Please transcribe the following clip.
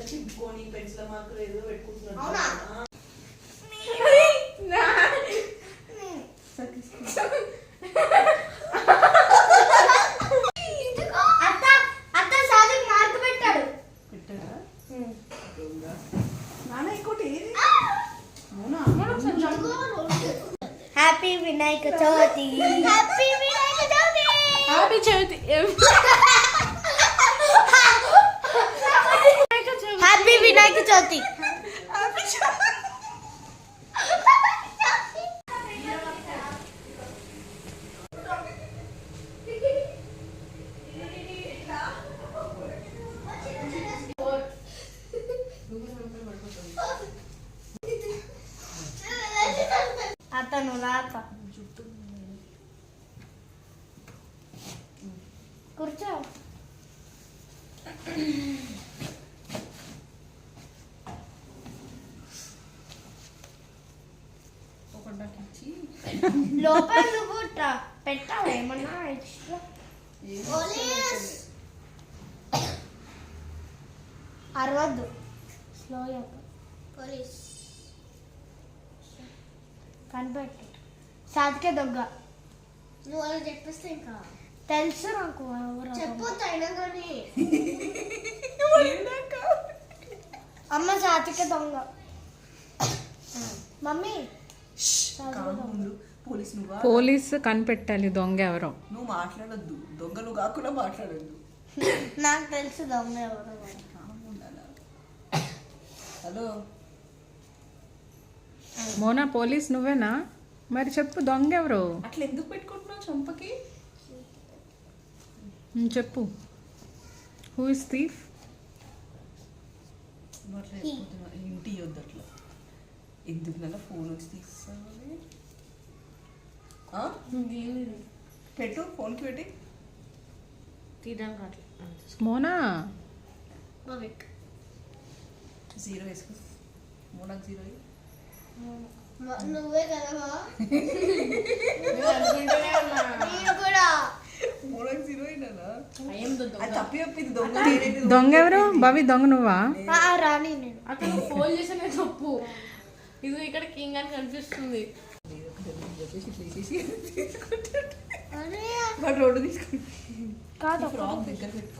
చిప్పుకొని pencil marker ఏదో పెట్టుకుంటున్నాడు. Happy Vinayaka Chavithi. Happy Vinayaka Chavithi. Happy Chavithi. Happy Vinayaka Chavithi. అతను లాత కూర్చో. లోపల నువ్వు పెట్టావు ఏమన్నా ఎక్స్ట్రా. అరవద్దు, స్లో పోలీస్ కనిపెట్టు. సాతికే దొంగ. నువ్వు అలా చెప్పేస్తే ఇంకా తెలుసు నాకు. చెప్పొద్దు అయినా కానీ. అమ్మ సాతికే దొంగ. మమ్మీ పోలీసు కనిపెట్టాలి దొంగ ఎవరో. నువ్వు మాట్లాడొద్దు, దొంగలు కాకుండా మాట్లాడొద్దు. నాకు తెలుసు దొంగ ఎవరో. హలో మోనా, పోలీస్ నువ్వేనా? మరి చెప్పు దొంగ ఎవరు? అట్లా ఎందుకు పెట్టుకుంటున్నావు చంపకి? చెప్పు. Who is thief? ఇంటి వద్దు అట్లా. ఎందుకు నల్ల ఫోన్ వచ్చి తీస్తాను. పెట్టు, ఫోన్కి పెట్టి తీయడానికి అట్లా. మోనా 0 వేసుకో. మోనాకు 0. నువ్వే కదా కూడా. మోనాకు 0 అయినా అది తప్పి చెప్పింది. దొంగ దొంగ ఎవరు? భవి దొంగ నువ్వా? రాని నేను అక్కడ ఫోన్ చేసిన తప్పు. ఇది ఇక్కడ కింగ్ అని కనిపిస్తుంది. రోడ్డు తీసుకుంటా. కాదు ఫ్రాక్ దగ్గర పెట్టుకో.